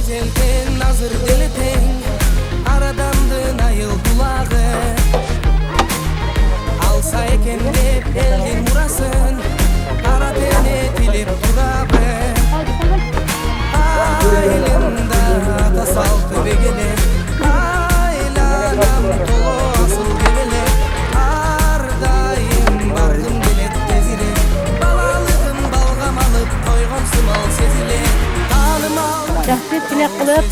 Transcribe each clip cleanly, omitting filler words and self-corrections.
ezelden hazır deleteң, aradandın ayıl bulağı. Alsa eken dep eldin muraсын, kara tene tilip durağı. Aylımda ata saltı begele, aylanam tolu asıl gebele. Ardayım bargım gelet tezile, balalığın balgam alıp toyğum sımal sezile. Жақсы тілек қылып,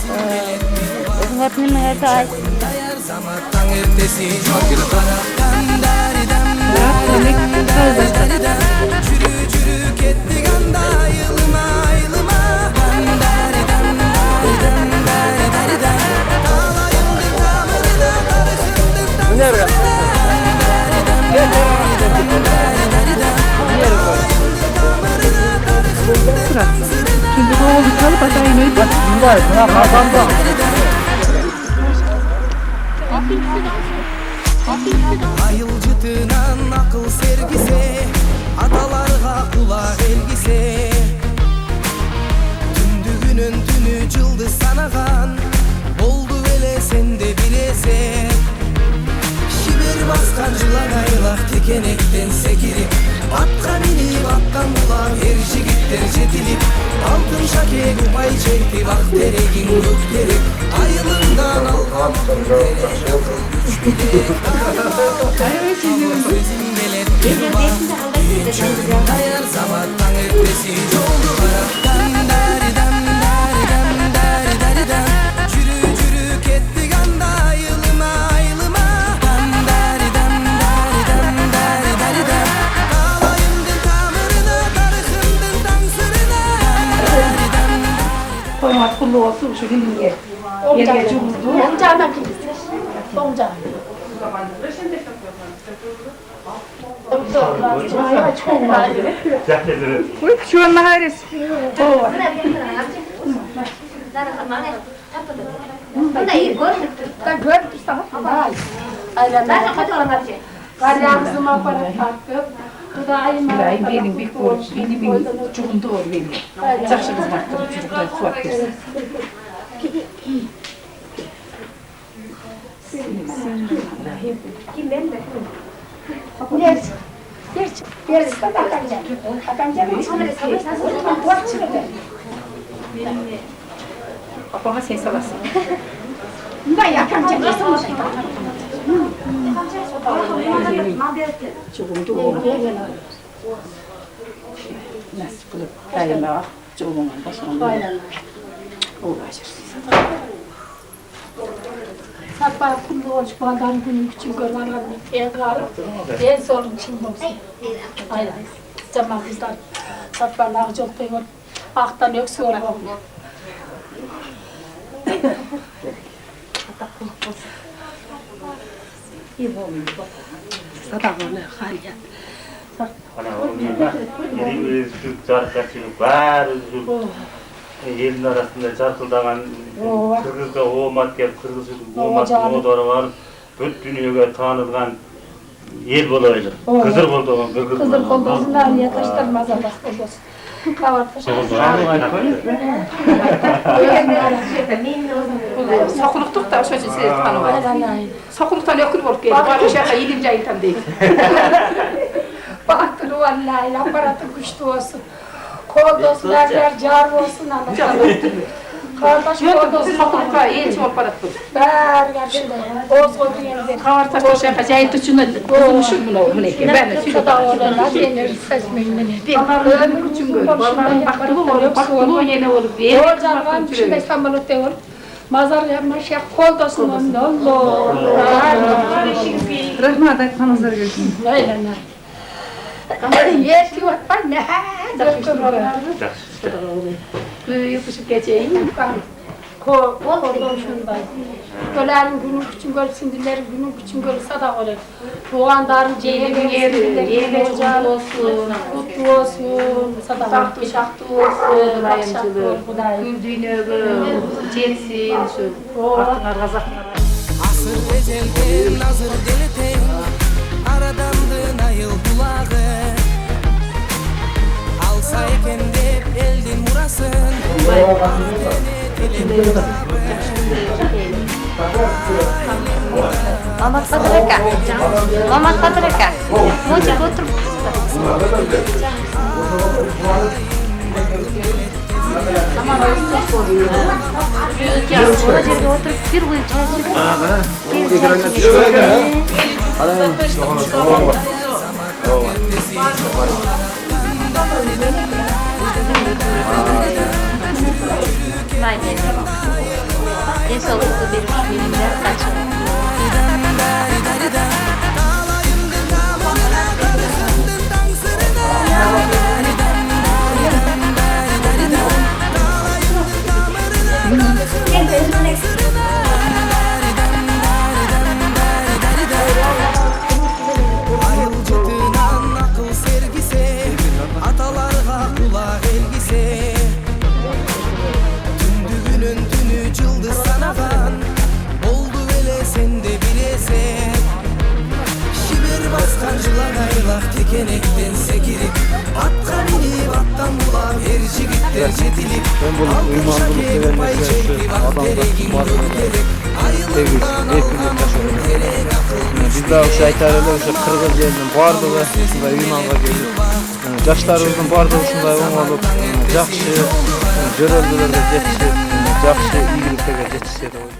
өзіңіздің мыңызды ай. Dayar zamattan ertesi jokil kara. Çürü çürü ketti ganda ayılıma ayılıma. Alayımdır tamırına tarıkındır tansırına. Şimdi bu oldu kalıp atayım öyle. Bunlar buna kazandı. Ayılcıtınan akıl sergise, adalarga kulak elgise. Tündügünün tünü cıldı sanagan, oldu ele sende bilese. Şiber baskan жылан айлak tekenekten sekirip, atka minip atkan kulak her jigitler jetilip. Altın şakek upay çekti bak teregin gökterek. Ayılından algan terek akıl güç bilek. Sözüm belet bir bak, büyücüm dayar zamandan ertesi yoldu kara. Dandari dandari dandari dari dan, çürü çürü ketti ganda ayılıma ayılıma. Dandari dandari dandari dari dan, alayımdın tamırına tarıkındın dansırına. Dandari dandari. Toymak kullu olsun şu günün yerge cumhurdu. Oncadan kimisi? Oncadan. Şu an mahares. Kalyamızın aparat takıp, bu da ayın benim bir koruş, benim çuğundu olur benim. Çakşımız baktırıp çocuklar su attırsın. Apama sen salasın. Çuğundu olur. Nasıl kılıp dayanma, çuğunun başına uğraşırsın. Sabah kullu olmuş, bağdan günün küçük görünen en ağır, en sorun için olsun. Aynen. Camamızdan sabahlar çok değil, aktan öksü olur. Sadağını hariye. Ana onunla yeri şu çarkçılık var, elin arasında çarkıldagan Kırgızga omat gelip Kırgız'ın omat modları var. Büt dünyaya tanılgan el bolaydı. Kızır boldu. Kızıl koldosunda yataştırmaz Allah koldosun. Kavartmış. Sokuluktuk da şöyle size tanımayın. Sokuluktan ökül olup geldi. Var aşağıda ilimce ayıtan değil. Baktır vallahi aparatı güçlü olsun. Koldosun her car olsun Allah. Kardeş koldosun. Sokulukta elçi olup barattım. Ber geldin de. Oz koydun yerinde. Kavartak aşağıda cahit uçunu kızılmışım bunu neyken. Ben de şurada da oğlanlar denir sesmeyle. ömür için gördüm. Balların baktığı yine olup. O canvan şimdi İstanbul'da olur. Mazar yapmış ya koldosun önünde Allah. Rahmat aytmanızlar görsün. Öyle ne? Yeşil var ne? Yıkışıp geçeyim. Koldosundan. Ölerin günün küçük görsün, dilerin günün küçük görse de olur. Doğanların ceylerin Yeni kutlu olsun. kutlu olsun. Tahtı şahtı olsun. Ayımcılığı. Güldüğünü jetsin. Şu altınlar kazaklar. Asır ezelden hazır deleteң, aradandın ayıl bulağı. Alsa eken dep eldin muraсын, Mamat Kadraka. Mamat Kadraka. Muncul oturup. Aman yerga oturup bir boy çay sağlıklı bir filmler kaçırdım. Ayılcıtından akıl sergisi, atalarga kulak elgisi. Tündüğünün tünü cıldı sanagan, oldu ele sende bilese. Şibir baskan жылан aylak tekenekten sekirip, atqa binip attan bulap her jigitler jetilip. Altışa kep pay çekip ak teregin gökerek. Ayılından algan akıl terek akıl. Biz de uşu aytarlı uşu Kırgız yerinin bardığı uşunday uymanğa gelip jaşlarımыздın bardığı uşunday oňalyp jakşı jöreldilerge jetişip jakşı iýgiliklerge jetişýär.